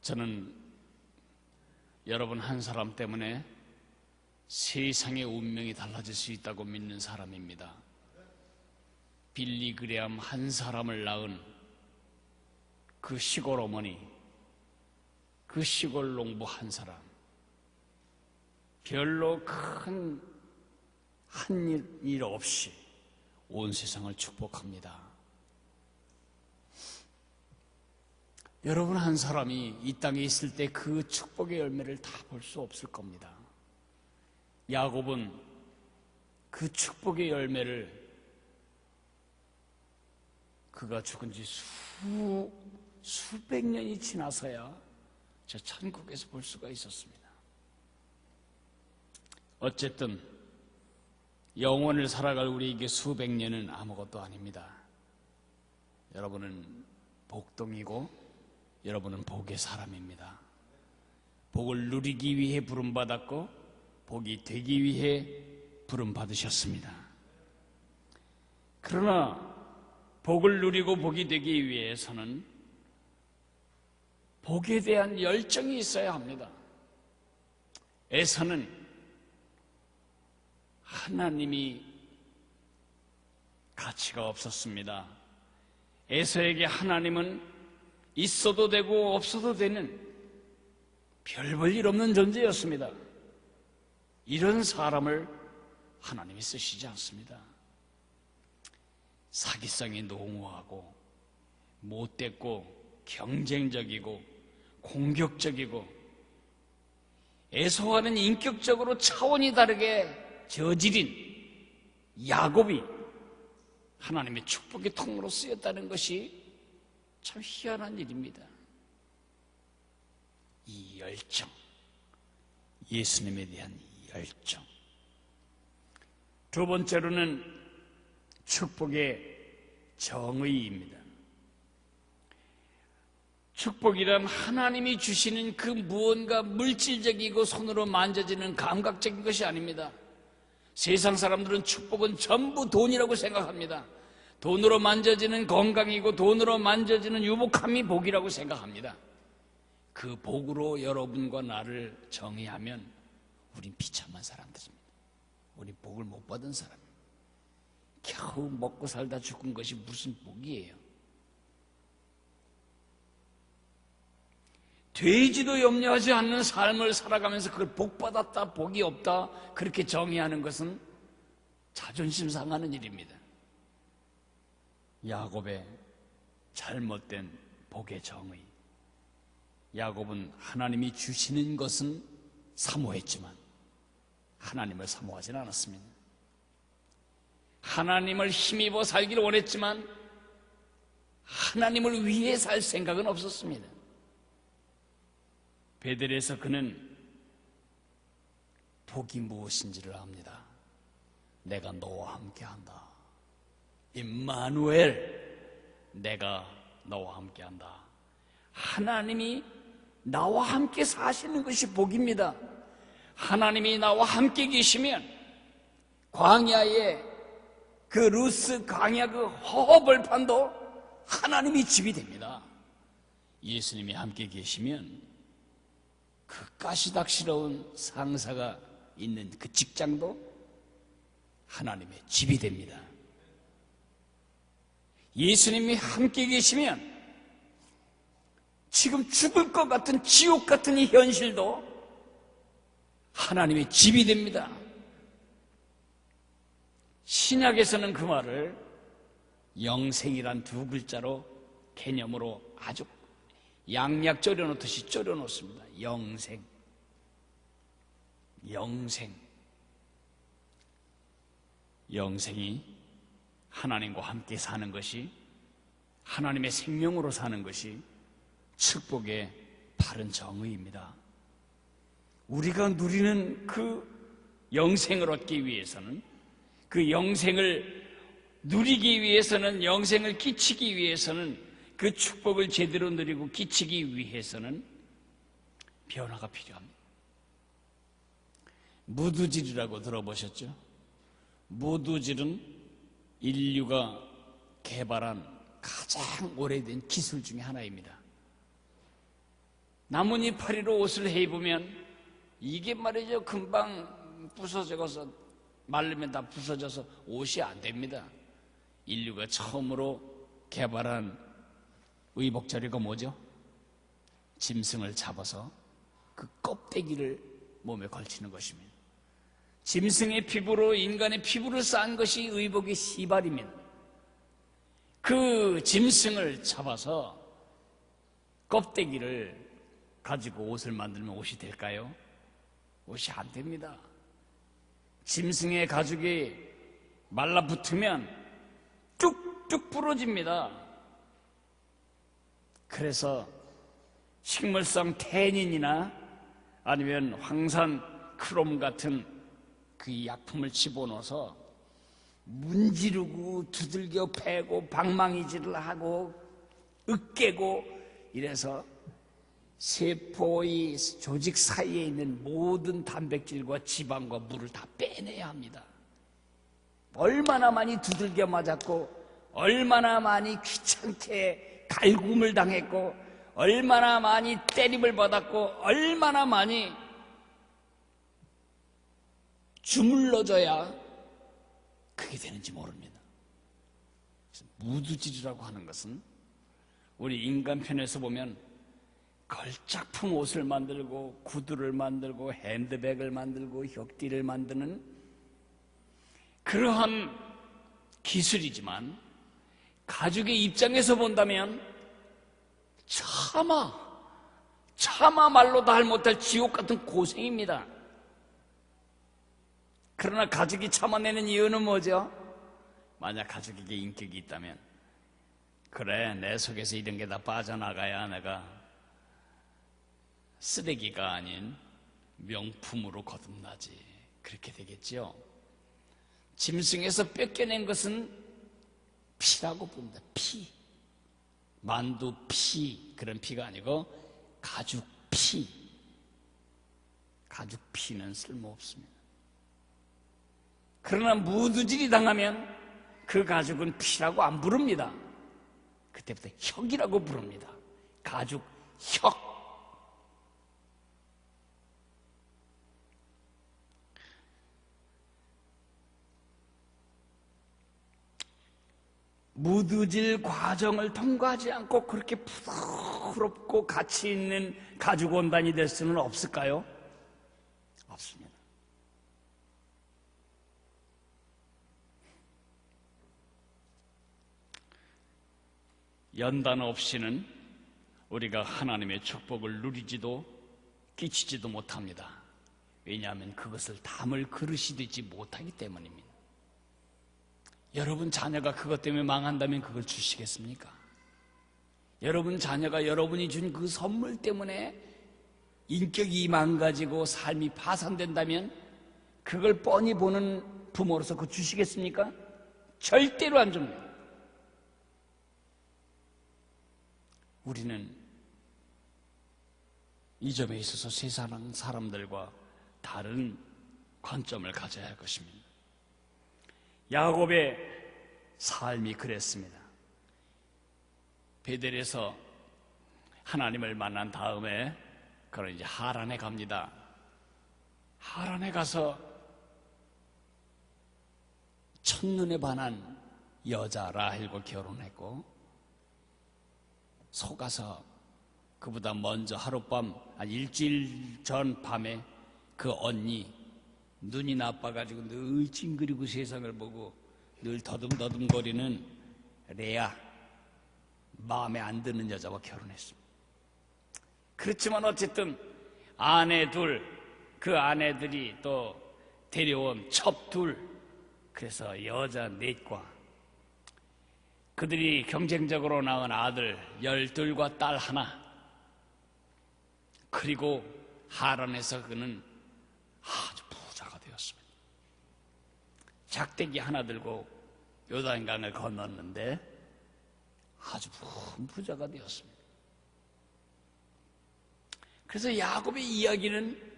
저는 여러분 한 사람 때문에 세상의 운명이 달라질 수 있다고 믿는 사람입니다. 빌리 그레함 한 사람을 낳은 그 시골 어머니, 그 시골 농부 한 사람, 별로 큰 한 일 없이 온 세상을 축복합니다. 여러분 한 사람이 이 땅에 있을 때 그 축복의 열매를 다 볼 수 없을 겁니다. 야곱은 그 축복의 열매를 그가 죽은 지 수백 년이 지나서야 저 천국에서 볼 수가 있었습니다. 어쨌든 영원을 살아갈 우리에게 수백 년은 아무것도 아닙니다. 여러분은 복동이고 여러분은 복의 사람입니다. 복을 누리기 위해 부름받았고 복이 되기 위해 부름받으셨습니다. 그러나 복을 누리고 복이 되기 위해서는 복에 대한 열정이 있어야 합니다. 에서는 하나님이 가치가 없었습니다. 에서에게 하나님은 있어도 되고 없어도 되는 별 볼 일 없는 존재였습니다. 이런 사람을 하나님이 쓰시지 않습니다. 사기성이 농후하고 못됐고 경쟁적이고 공격적이고 에서와는 인격적으로 차원이 다르게 저질인 야곱이 하나님의 축복의 통로로 쓰였다는 것이 참 희한한 일입니다. 이 열정, 예수님에 대한 열정. 두 번째로는 축복의 정의입니다. 축복이란 하나님이 주시는 그 무언가 물질적이고 손으로 만져지는 감각적인 것이 아닙니다. 세상 사람들은 축복은 전부 돈이라고 생각합니다. 돈으로 만져지는 건강이고 돈으로 만져지는 유복함이 복이라고 생각합니다. 그 복으로 여러분과 나를 정의하면 우린 비참한 사람들입니다. 우린 복을 못 받은 사람입니다. 겨우 먹고 살다 죽은 것이 무슨 복이에요? 되지도 염려하지 않는 삶을 살아가면서 그걸 복받았다, 복이 없다 그렇게 정의하는 것은 자존심 상하는 일입니다. 야곱의 잘못된 복의 정의. 야곱은 하나님이 주시는 것은 사모했지만 하나님을 사모하지는 않았습니다. 하나님을 힘입어 살기를 원했지만 하나님을 위해 살 생각은 없었습니다. 베델에서 그는 복이 무엇인지를 압니다. 내가 너와 함께한다. 임마누엘, 내가 너와 함께한다. 하나님이 나와 함께 사시는 것이 복입니다. 하나님이 나와 함께 계시면 광야의 그 루스 광야 그 허허벌판도 하나님이 집이 됩니다. 예수님이 함께 계시면 그 가시닥스러운 상사가 있는 그 직장도 하나님의 집이 됩니다. 예수님이 함께 계시면 지금 죽을 것 같은 지옥 같은 이 현실도 하나님의 집이 됩니다. 신약에서는 그 말을 영생이란 두 글자로 개념으로 아주 양약 졸여놓듯이 졸여놓습니다. 영생. 영생이 하나님과 함께 사는 것이, 하나님의 생명으로 사는 것이 축복의 바른 정의입니다. 우리가 누리는 그 영생을 얻기 위해서는, 그 영생을 누리기 위해서는, 영생을 끼치기 위해서는, 그 축복을 제대로 누리고 끼치기 위해서는 변화가 필요합니다. 무두질이라고 들어보셨죠? 무두질은 인류가 개발한 가장 오래된 기술 중에 하나입니다. 나뭇잎파리로 옷을 해입으면 이게 말이죠, 금방 부서져서 말르면 다 부서져서 옷이 안 됩니다. 인류가 처음으로 개발한 의복자료가 뭐죠? 짐승을 잡아서 그 껍데기를 몸에 걸치는 것입니다. 짐승의 피부로 인간의 피부를 쌓은 것이 의복의 시발입니다. 그 짐승을 잡아서 껍데기를 가지고 옷을 만들면 옷이 될까요? 옷이 안 됩니다. 짐승의 가죽이 말라붙으면 뚝뚝 부러집니다. 그래서 식물성 태닌이나 아니면 황산 크롬 같은 그 약품을 집어넣어서 문지르고 두들겨 패고 방망이질을 하고 으깨고 이래서 세포의 조직 사이에 있는 모든 단백질과 지방과 물을 다 빼내야 합니다. 얼마나 많이 두들겨 맞았고 얼마나 많이 귀찮게 갈굼을 당했고 얼마나 많이 때림을 받았고 얼마나 많이 주물러줘야 그게 되는지 모릅니다. 무두질이라고 하는 것은 우리 인간편에서 보면 걸작품 옷을 만들고 구두를 만들고 핸드백을 만들고 혁띠를 만드는 그러한 기술이지만 가죽의 입장에서 본다면 차마 말로 다 할 못할 지옥 같은 고생입니다. 그러나 가죽이 참아내는 이유는 뭐죠? 만약 가죽에게 인격이 있다면 그래, 내 속에서 이런 게 다 빠져나가야 내가 쓰레기가 아닌 명품으로 거듭나지, 그렇게 되겠죠. 짐승에서 뺏겨낸 것은 피라고 부릅니다. 피, 만두 피, 그런 피가 아니고 가죽 피. 가죽 피는 쓸모없습니다. 그러나 무두질이 당하면 그 가죽은 피라고 안 부릅니다. 그때부터 혁이라고 부릅니다. 가죽 혁. 무두질 과정을 통과하지 않고 그렇게 부드럽고 가치 있는 가죽 원단이 될 수는 없을까요? 없습니다. 연단 없이는 우리가 하나님의 축복을 누리지도 끼치지도 못합니다. 왜냐하면 그것을 담을 그릇이 되지 못하기 때문입니다. 여러분 자녀가 그것 때문에 망한다면 그걸 주시겠습니까? 여러분 자녀가 여러분이 준 그 선물 때문에 인격이 망가지고 삶이 파산된다면 그걸 뻔히 보는 부모로서 그거 주시겠습니까? 절대로 안 줍니다. 우리는 이 점에 있어서 세상 사람들과 다른 관점을 가져야 할 것입니다. 야곱의 삶이 그랬습니다. 베델에서 하나님을 만난 다음에 그는 이제 하란에 갑니다. 하란에 가서 첫눈에 반한 여자 라헬과 결혼했고 속아서 그보다 먼저 하룻밤 한 일주일 전 밤에 그 언니 눈이 나빠가지고 늘 찡그리고 세상을 보고 늘 더듬더듬거리는 레아, 마음에 안 드는 여자와 결혼했습니다. 그렇지만 어쨌든 아내 둘, 그 아내들이 또 데려온 첩 둘, 그래서 여자 넷과 그들이 경쟁적으로 낳은 아들 12과 딸 하나, 그리고 하란에서 그는 아주 부자가 되었습니다. 작대기 하나 들고 요단강을 건넜는데 아주 큰 부자가 되었습니다. 그래서 야곱의 이야기는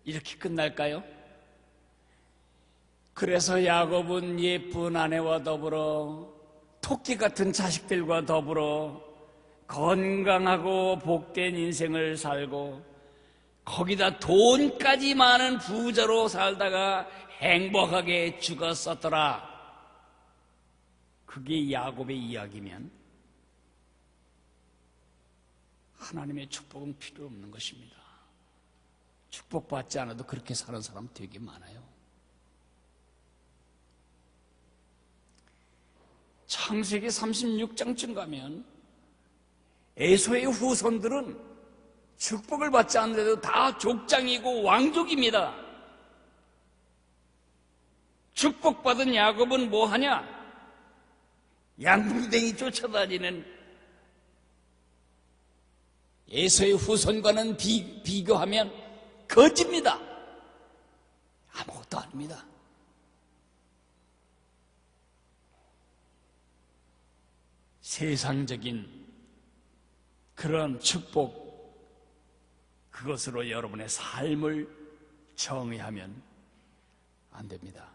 이렇게 끝날까요? 그래서 야곱은 예쁜 아내와 더불어 토끼 같은 자식들과 더불어 건강하고 복된 인생을 살고 거기다 돈까지 많은 부자로 살다가 행복하게 죽었었더라. 그게 야곱의 이야기면 하나님의 축복은 필요 없는 것입니다. 축복받지 않아도 그렇게 사는 사람 되게 많아요. 창세기 36장쯤 가면 에서의 후손들은 축복을 받지 않는데도 다 족장이고 왕족입니다. 축복받은 야곱은 뭐 하냐? 양궁댕이 쫓아다니는 에서의 후손과는 비교하면 거지입니다. 아무것도 아닙니다. 세상적인 그런 축복, 그것으로 여러분의 삶을 정의하면 안 됩니다.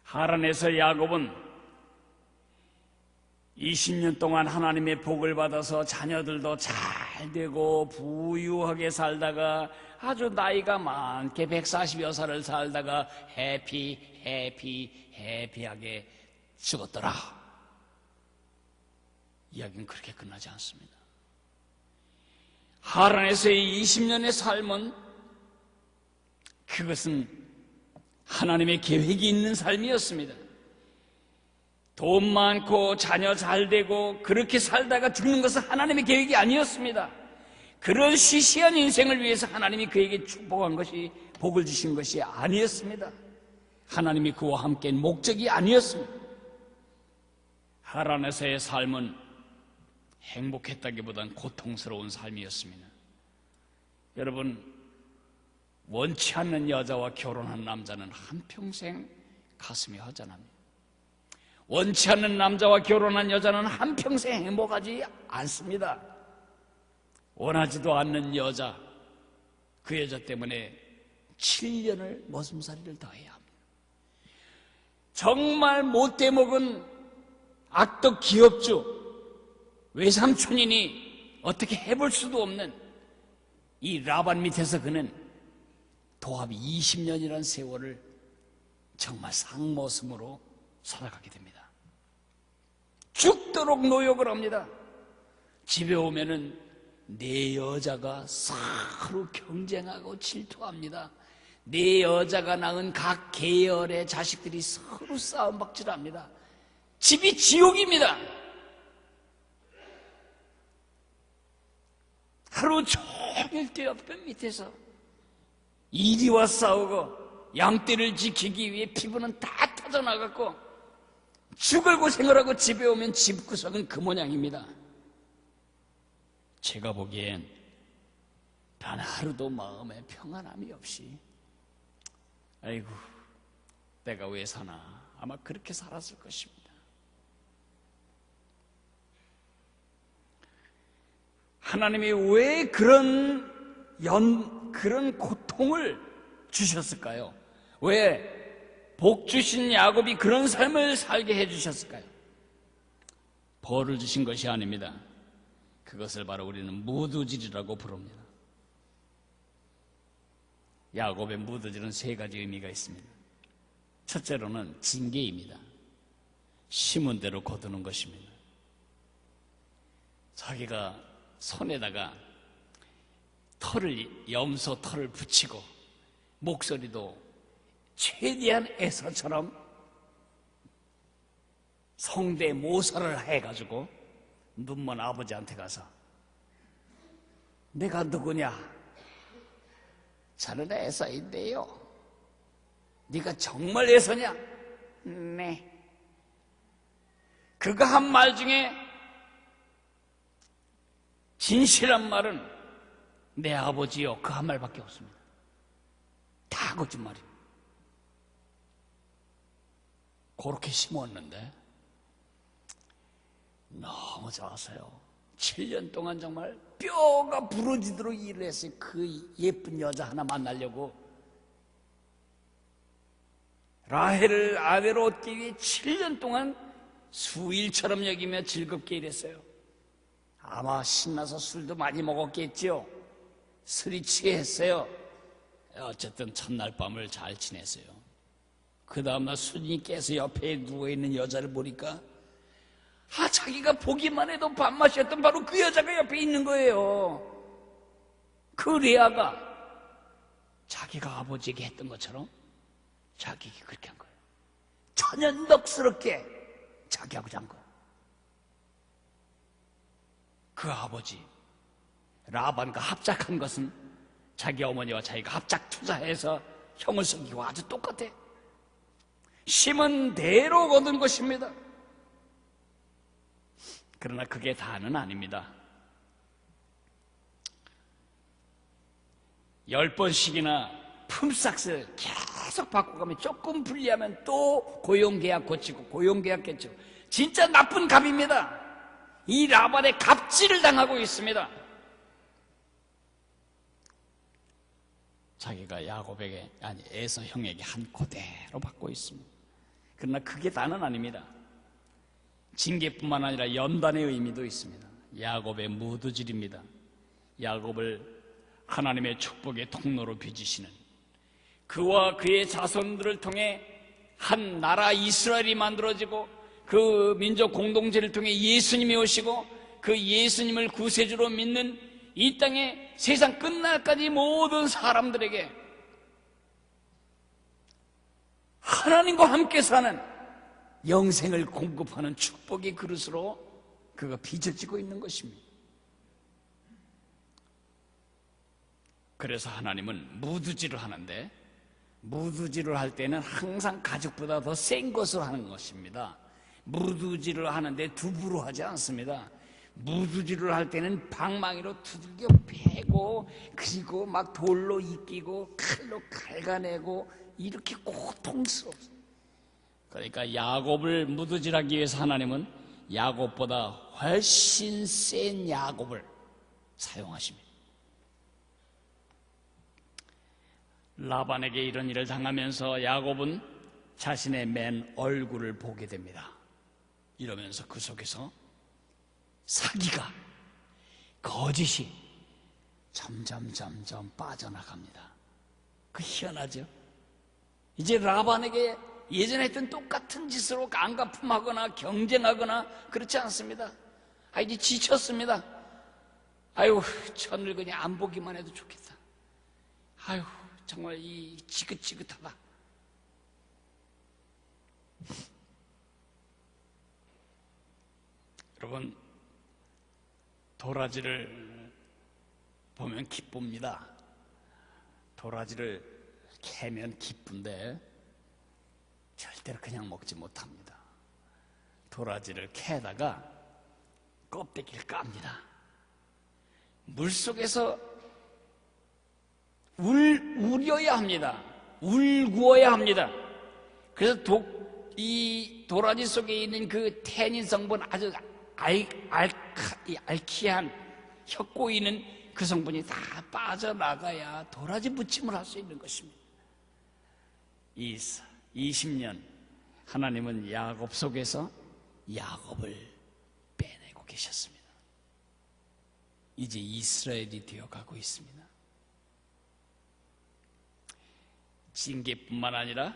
하란에서 야곱은 20년 동안 하나님의 복을 받아서 자녀들도 잘 되고 부유하게 살다가 아주 나이가 많게 140여 살을 살다가 해피하게 죽었더라. 이야기는 그렇게 끝나지 않습니다. 하란에서의 20년의 삶은 그것은 하나님의 계획이 있는 삶이었습니다. 돈 많고 자녀 잘 되고 그렇게 살다가 죽는 것은 하나님의 계획이 아니었습니다. 그런 시시한 인생을 위해서 하나님이 그에게 축복한 것이, 복을 주신 것이 아니었습니다. 하나님이 그와 함께 목적이 아니었습니다. 하란에서의 삶은 행복했다기보단 고통스러운 삶이었습니다. 여러분, 원치 않는 여자와 결혼한 남자는 한평생 가슴이 허전합니다. 원치 않는 남자와 결혼한 여자는 한평생 행복하지 않습니다. 원하지도 않는 여자, 그 여자 때문에 7년을 머슴살이를 더 해야 합니다. 정말 못돼 먹은 악덕 기업주, 외삼촌이니 어떻게 해볼 수도 없는 이 라반 밑에서 그는 도합 20년이라는 세월을 정말 상모슴으로 살아가게 됩니다. 죽도록 노역을 합니다. 집에 오면은 내 여자가 서로 경쟁하고 질투합니다. 내 여자가 낳은 각 계열의 자식들이 서로 싸움박질합니다. 집이 지옥입니다. 하루 종일 떼어편 밑에서 이리와 싸우고 양떼를 지키기 위해 피부는 다 터져나갔고 죽을 고생을 하고 집에 오면 집구석은 그 모양입니다. 제가 보기엔 단 하루도 마음에 평안함이 없이 아이고 내가 왜 사나 아마 그렇게 살았을 것입니다. 하나님이 왜 그런 고통을 주셨을까요? 왜 복 주신 야곱이 그런 삶을 살게 해주셨을까요? 벌을 주신 것이 아닙니다. 그것을 바로 우리는 무두질이라고 부릅니다. 야곱의 무두질은 세 가지 의미가 있습니다. 첫째로는 징계입니다. 심은 대로 거두는 것입니다. 자기가 손에다가 염소 털을 붙이고 목소리도 최대한 에서처럼 성대 모사를 해가지고 눈먼 아버지한테 가서 내가 누구냐? 저는 에서인데요. 네가 정말 에서냐? 네. 그가 한 말 중에 진실한 말은 내 아버지요 그 한 말밖에 없습니다. 다 거짓말이에요. 그렇게 심었는데 너무 좋았어요. 7년 동안 정말 뼈가 부러지도록 일을 했어요. 그 예쁜 여자 하나 만나려고 라헬을 아내로 얻기 위해 7년 동안 수일처럼 여기며 즐겁게 일했어요. 아마 신나서 술도 많이 먹었겠지요. 술이 취했어요. 어쨌든 첫날 밤을 잘 지냈어요. 그 다음날 순이 깨서 옆에 누워있는 여자를 보니까 자기가 보기만 해도 밥맛이었던 바로 그 여자가 옆에 있는 거예요. 그 레아가 자기가 아버지에게 했던 것처럼 자기에게 그렇게 한 거예요. 천연덕스럽게 자기하고 잔 거예요. 그 아버지 라반과 합작한 것은 자기 어머니와 자기가 합작 투자해서 형을 속이고 아주 똑같아. 심은 대로 거둔 것입니다. 그러나 그게 다는 아닙니다. 10번씩이나 품삯을 계속 바꿔가면 조금 불리하면 또 고용계약 고치고 고용계약 깨치고 진짜 나쁜 갑입니다. 이 라반의 갑질을 당하고 있습니다. 자기가 야곱에게 에서 형에게 한 그대로 받고 있습니다. 그러나 그게 다는 아닙니다. 징계뿐만 아니라 연단의 의미도 있습니다. 야곱의 무드질입니다. 야곱을 하나님의 축복의 통로로 빚으시는, 그와 그의 자손들을 통해 한 나라 이스라엘이 만들어지고 그 민족 공동체를 통해 예수님이 오시고 그 예수님을 구세주로 믿는 이 땅에 세상 끝날까지 모든 사람들에게 하나님과 함께 사는 영생을 공급하는 축복의 그릇으로 그가 빚어지고 있는 것입니다. 그래서 하나님은 무드질을 하는데, 무드질을 할 때는 항상 가죽보다 더 센 것으로 하는 것입니다. 무드질을 하는데 두부로 하지 않습니다. 무드질을 할 때는 방망이로 두들겨 패고, 그리고 막 돌로 이끼고 칼로 갉아내고 이렇게 고통스럽습니다. 그러니까 야곱을 무드질하기 위해서 하나님은 야곱보다 훨씬 센 야곱을 사용하십니다. 라반에게 이런 일을 당하면서 야곱은 자신의 맨 얼굴을 보게 됩니다. 이러면서 그 속에서 사기가, 거짓이 점점 빠져나갑니다. 그 희한하죠? 이제 라반에게 예전에 했던 똑같은 짓으로 깡가품하거나 경쟁하거나 그렇지 않습니다. 이제 지쳤습니다. 아유, 저 늙은이 안 보기만 해도 좋겠다. 아유, 정말 이 지긋지긋하다. 여러분, 도라지를 보면 기쁩니다. 도라지를 캐면 기쁜데 절대로 그냥 먹지 못합니다. 도라지를 캐다가 껍데기를 깝니다. 물속에서 우려야 합니다. 울구어야 합니다. 그래서 이 도라지 속에 있는 그 태닌 성분, 아주 알키한 혀 꼬이는 그 성분이 다 빠져나가야 도라지 무침을 할 수 있는 것입니다. 20년 하나님은 야곱 속에서 야곱을 빼내고 계셨습니다. 이제 이스라엘이 되어가고 있습니다. 징계뿐만 아니라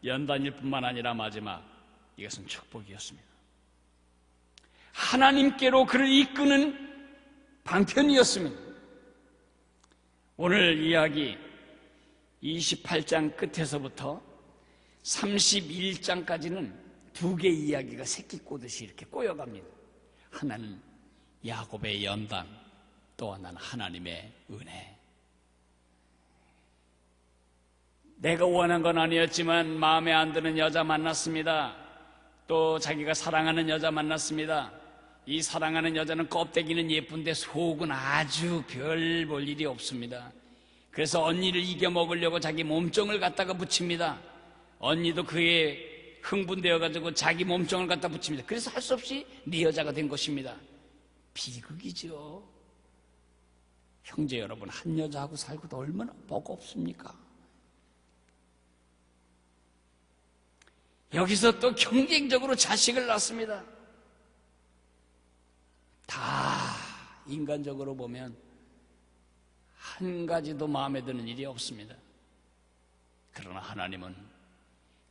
연단일뿐만 아니라 마지막, 이것은 축복이었습니다. 하나님께로 그를 이끄는 방편이었습니다. 오늘 이야기 28장 끝에서부터 31장까지는 두 개의 이야기가 새끼 꼬듯이 이렇게 꼬여갑니다. 하나는 야곱의 연단, 또 하나는 하나님의 은혜. 내가 원한 건 아니었지만 마음에 안 드는 여자 만났습니다. 또 자기가 사랑하는 여자 만났습니다. 이 사랑하는 여자는 껍데기는 예쁜데 속은 아주 별 볼 일이 없습니다. 그래서 언니를 이겨먹으려고 자기 몸종을 갖다가 붙입니다. 언니도 그에 흥분되어가지고 자기 몸종을 갖다 붙입니다. 그래서 할 수 없이 네 여자가 된 것입니다. 비극이죠. 형제 여러분, 한 여자하고 살고도 얼마나 버겁습니까? 여기서 또 경쟁적으로 자식을 낳습니다. 다 인간적으로 보면 한 가지도 마음에 드는 일이 없습니다. 그러나 하나님은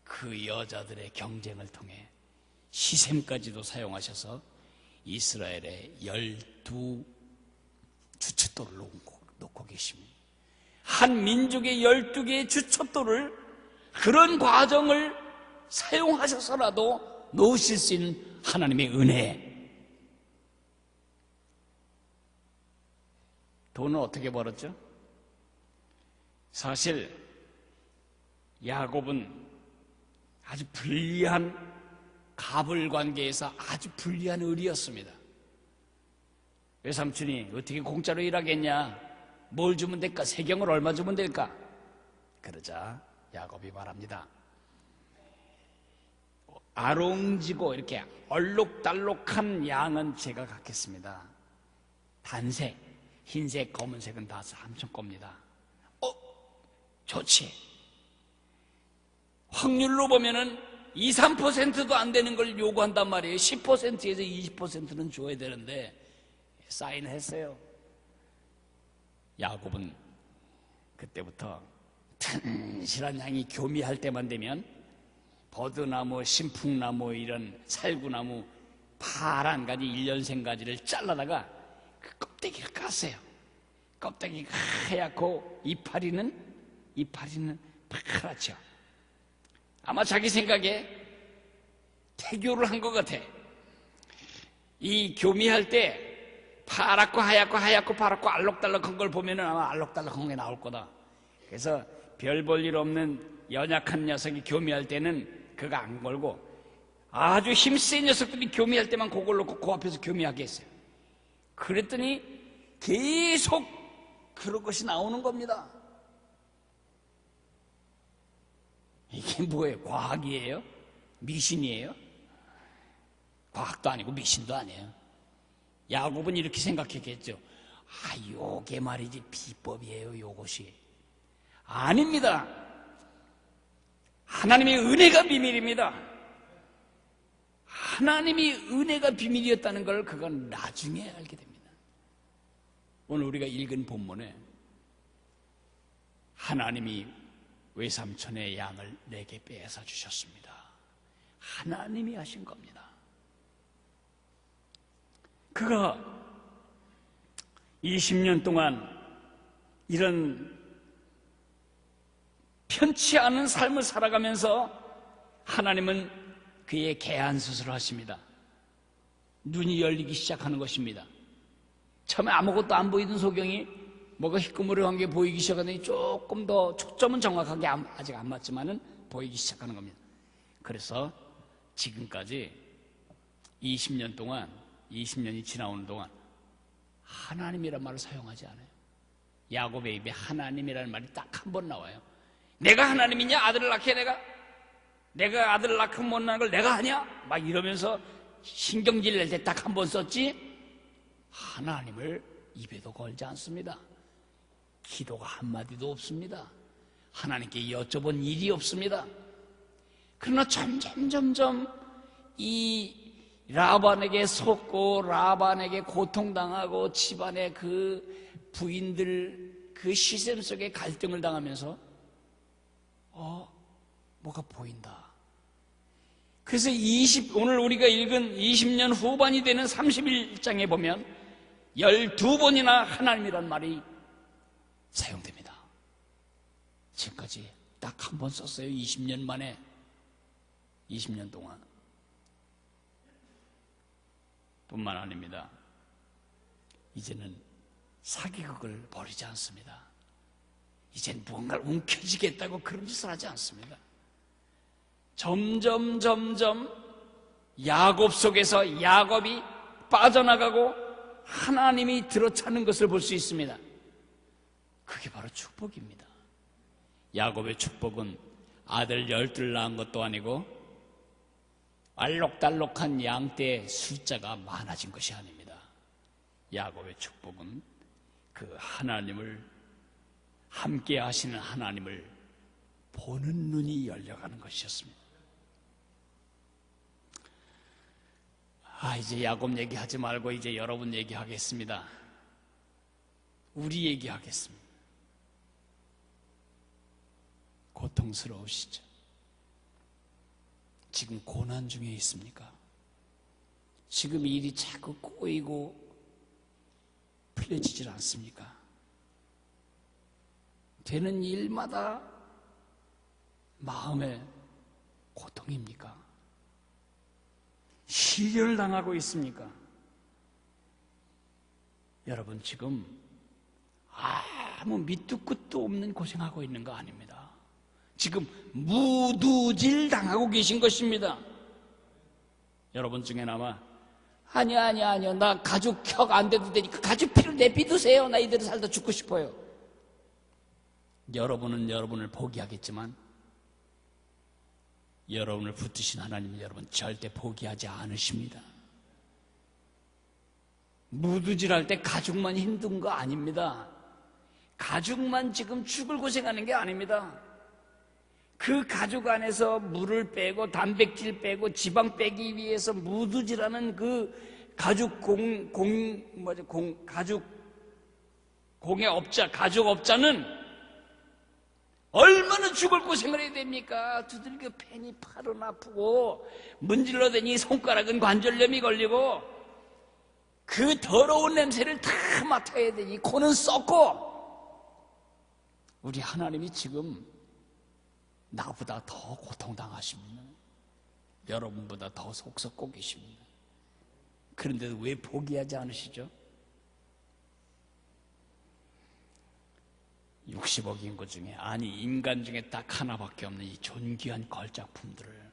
그 여자들의 경쟁을 통해 시셈까지도 사용하셔서 이스라엘의 12 주춧돌을 놓고 계십니다. 한 민족의 12개의 주춧돌을 그런 과정을 사용하셔서라도 놓으실 수 있는 하나님의 은혜. 돈은 어떻게 벌었죠? 사실 야곱은 아주 불리한 갑을 관계에서 아주 불리한 을이었습니다. 외삼촌이 어떻게 공짜로 일하겠냐? 뭘 주면 될까? 세경을 얼마 주면 될까? 그러자 야곱이 말합니다. 아롱지고 이렇게 얼룩달룩한 양은 제가 갖겠습니다. 단색, 흰색, 검은색은 다 삼촌 겁니다. 좋지. 확률로 보면은 2, 3%도 안 되는 걸 요구한단 말이에요. 10%에서 20%는 줘야 되는데 사인했어요. 야곱은 그때부터 튼실한 양이 교미할 때만 되면 버드나무, 신풍나무 이런 살구나무 파란 가지 1년생 가지를 잘라다가 그 껍데기를 깠어요. 껍데기가 하얗고 이파리는 파랗죠. 아마 자기 생각에 태교를 한 것 같아. 이 교미할 때 파랗고 하얗고 파랗고 알록달록한 걸 보면은 아마 알록달록한 게 나올 거다. 그래서 별 볼 일 없는 연약한 녀석이 교미할 때는 그거 안 걸고 아주 힘센 녀석들이 교미할 때만 그걸 놓고 그 앞에서 교미하게 했어요. 그랬더니 계속 그런 것이 나오는 겁니다. 이게 뭐예요? 과학이에요? 미신이에요? 과학도 아니고 미신도 아니에요. 야곱은 이렇게 생각했겠죠. 요게 말이지 비법이에요, 요것이. 아닙니다. 하나님의 은혜가 비밀입니다. 하나님이 은혜가 비밀이었다는 걸 그건 나중에 알게 됩니다. 오늘 우리가 읽은 본문에 하나님이 외삼촌의 양을 내게 빼앗아 주셨습니다. 하나님이 하신 겁니다. 그가 20년 동안 이런 편치 않은 삶을 살아가면서 하나님은 그의 개안 수술을 하십니다. 눈이 열리기 시작하는 것입니다. 처음에 아무것도 안 보이던 소경이 뭐가 희끄무리한 게 보이기 시작하더니 조금 더 초점은 정확하게 아직 안 맞지만은 보이기 시작하는 겁니다. 그래서 지금까지 20년 동안 20년이 지나오는 동안 하나님이라는 말을 사용하지 않아요. 야곱의 입에 하나님이라는 말이 딱 한 번 나와요. 내가 하나님이냐? 아들을 낳게 내가 아들을 낳고 못 낳은 걸 내가 하냐? 막 이러면서 신경질 낼 때 딱 한 번 썼지 하나님을 입에도 걸지 않습니다. 기도가 한마디도 없습니다. 하나님께 여쭤본 일이 없습니다. 그러나 점점 이 라반에게 속고 라반에게 고통당하고 집안의 그 부인들 그 시샘 속에 갈등을 당하면서 뭐가 보인다. 그래서 오늘 우리가 읽은 20년 후반이 되는 31장에 보면 12번이나 하나님이란 말이 사용됩니다. 지금까지 딱 한 번 썼어요. 20년 만에 20년 동안. 뿐만 아닙니다. 이제는 사기극을 벌이지 않습니다. 이제는 무언가를 움켜쥐겠다고 그런 짓을 하지 않습니다. 점점 야곱 속에서 야곱이 빠져나가고 하나님이 들어차는 것을 볼 수 있습니다. 그게 바로 축복입니다. 야곱의 축복은 아들 12를 낳은 것도 아니고 알록달록한 양떼의 숫자가 많아진 것이 아닙니다. 야곱의 축복은 그 하나님을 함께 하시는 하나님을 보는 눈이 열려가는 것이었습니다. 이제 야곱 얘기하지 말고 이제 여러분 얘기하겠습니다. 우리 얘기하겠습니다. 고통스러우시죠? 지금 고난 중에 있습니까? 지금 일이 자꾸 꼬이고 풀려지질 않습니까? 되는 일마다 마음에 고통입니까? 시련을 당하고 있습니까? 여러분 지금 아무 밑도 끝도 없는 고생하고 있는 거 아닙니다. 지금 무두질 당하고 계신 것입니다. 여러분 중에는 아마 아니요 나 가죽 혁 안 돼도 되니까 가죽 피를 내비두세요. 나 이대로 살다 죽고 싶어요. 여러분은 여러분을 포기하겠지만 여러분을 붙드신 하나님은 여러분 절대 포기하지 않으십니다. 무두질할 때 가죽만 힘든 거 아닙니다. 가죽만 지금 죽을 고생하는 게 아닙니다. 그 가죽 안에서 물을 빼고 단백질 빼고 지방 빼기 위해서 무두질하는 그 가죽 공의 업자, 가죽 업자는 얼마나 죽을 고생을 해야 됩니까? 두들겨 패니 팔은 아프고 문질러 대니 손가락은 관절염이 걸리고 그 더러운 냄새를 다 맡아야 되니 코는 썩고 우리 하나님이 지금 나보다 더 고통당하십니다. 여러분보다 더 속 썩고 계십니다. 그런데도 왜 포기하지 않으시죠? 60억 인구 중에, 아니 인간 중에 딱 하나밖에 없는 이 존귀한 걸작품들을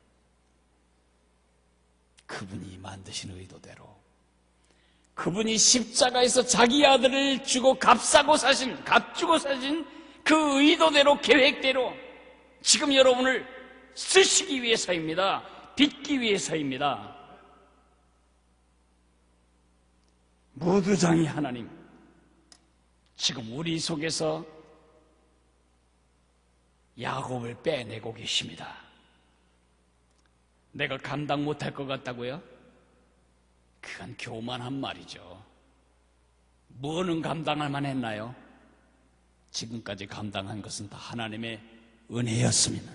그분이 만드신 의도대로, 그분이 십자가에서 자기 아들을 주고 값주고 사신 그 의도대로, 계획대로 지금 여러분을 쓰시기 위해서입니다. 빚기 위해서입니다. 무두장이 하나님, 지금 우리 속에서 야곱을 빼내고 계십니다. 내가 감당 못할 것 같다고요? 그건 교만한 말이죠. 뭐는 감당할 만했나요? 지금까지 감당한 것은 다 하나님의 은혜였습니다.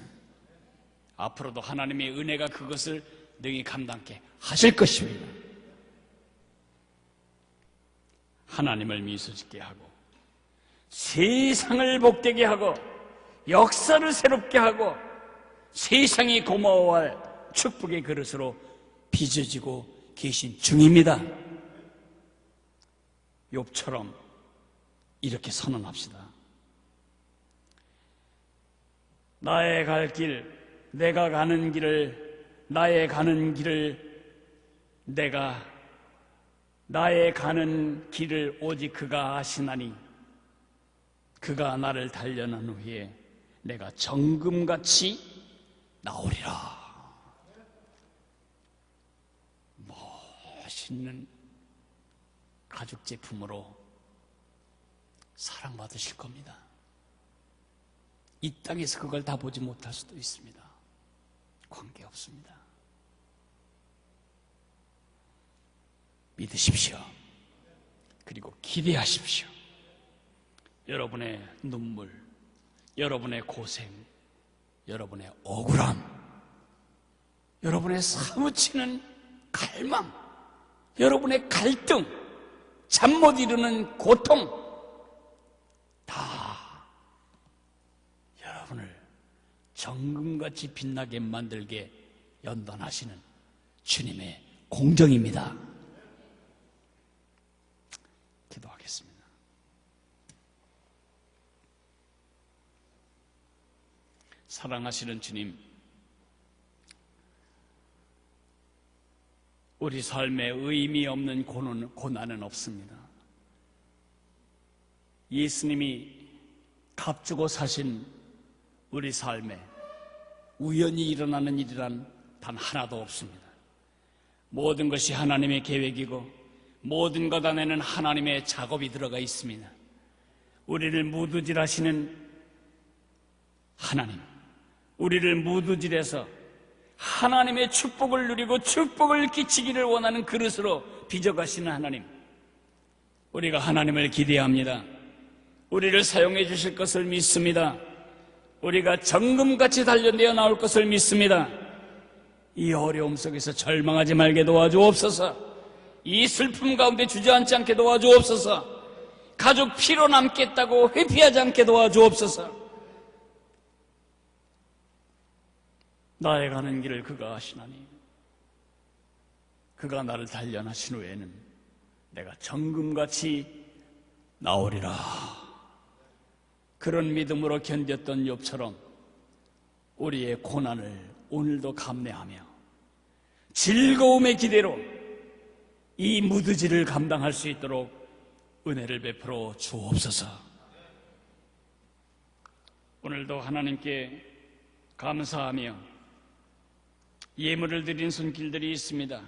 앞으로도 하나님의 은혜가 그것을 능히 감당케 하실 것입니다. 하나님을 미소짓게 하고 세상을 복되게 하고 역사를 새롭게 하고 세상이 고마워할 축복의 그릇으로 빚어지고 계신 중입니다. 욥처럼 이렇게 선언합시다. 나의 갈 길, 내가 가는 길을, 나의 가는 길을 오직 그가 아시나니 그가 나를 단련한 후에 내가 정금같이 나오리라. 멋있는 가죽 제품으로 사랑받으실 겁니다. 이 땅에서 그걸 다 보지 못할 수도 있습니다. 관계없습니다. 믿으십시오. 그리고 기대하십시오. 여러분의 눈물, 여러분의 고생, 여러분의 억울함, 여러분의 사무치는 갈망, 여러분의 갈등, 잠 못 이루는 고통, 다 여러분을 정금같이 빛나게 만들게 연단하시는 주님의 공정입니다. 기도하겠습니다. 사랑하시는 주님, 우리 삶에 의미 없는 고난은 없습니다. 예수님이 값주고 사신 우리 삶에 우연히 일어나는 일이란 단 하나도 없습니다. 모든 것이 하나님의 계획이고 모든 것 안에는 하나님의 작업이 들어가 있습니다. 우리를 무두질하시는 하나님, 우리를 무두질해서 하나님의 축복을 누리고 축복을 끼치기를 원하는 그릇으로 빚어가시는 하나님, 우리가 하나님을 기대합니다. 우리를 사용해 주실 것을 믿습니다. 우리가 정금같이 단련되어 나올 것을 믿습니다. 이 어려움 속에서 절망하지 말게 도와주옵소서. 이 슬픔 가운데 주저앉지 않게 도와주옵소서. 가족 피로 남겠다고 회피하지 않게 도와주옵소서. 나의 가는 길을 그가 아시나니 그가 나를 단련하신 후에는 내가 정금같이 나오리라. 그런 믿음으로 견뎠던 욥처럼 우리의 고난을 오늘도 감내하며 즐거움의 기대로 이 무드지를 감당할 수 있도록 은혜를 베풀어 주옵소서. 오늘도 하나님께 감사하며 예물을 드린 손길들이 있습니다.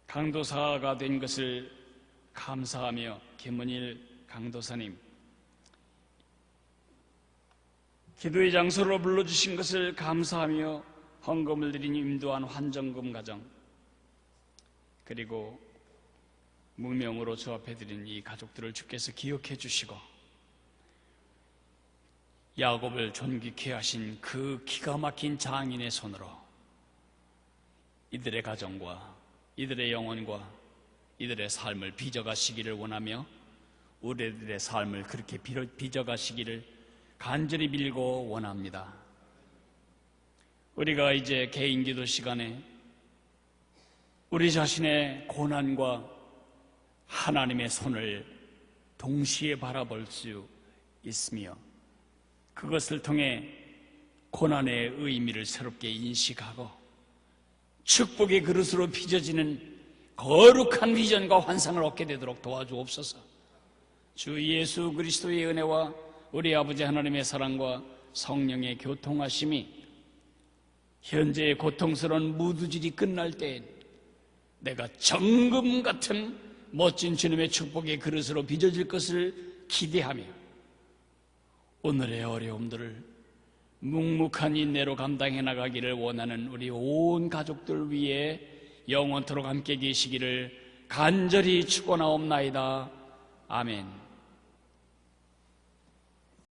강도사가 된 것을 감사하며 김문일 강도사님, 기도의 장소로 불러주신 것을 감사하며 헌금을 드린 임도한 환정금 가정, 그리고 무명으로 주 앞에 드린 이 가족들을 주께서 기억해 주시고 야곱을 존귀케 하신 그 기가 막힌 장인의 손으로 이들의 가정과 이들의 영혼과 이들의 삶을 빚어가시기를 원하며 우리들의 삶을 그렇게 빚어가시기를 간절히 빌고 원합니다. 우리가 이제 개인 기도 시간에 우리 자신의 고난과 하나님의 손을 동시에 바라볼 수 있으며 그것을 통해 고난의 의미를 새롭게 인식하고 축복의 그릇으로 빚어지는 거룩한 비전과 환상을 얻게 되도록 도와주옵소서. 주 예수 그리스도의 은혜와 우리 아버지 하나님의 사랑과 성령의 교통하심이 현재의 고통스러운 무두질이 끝날 때엔 내가 정금 같은 멋진 주님의 축복의 그릇으로 빚어질 것을 기대하며 오늘의 어려움들을 묵묵한 인내로 감당해 나가기를 원하는 우리 온 가족들 위해 영원토록 함께 계시기를 간절히 축원하옵나이다. 아멘.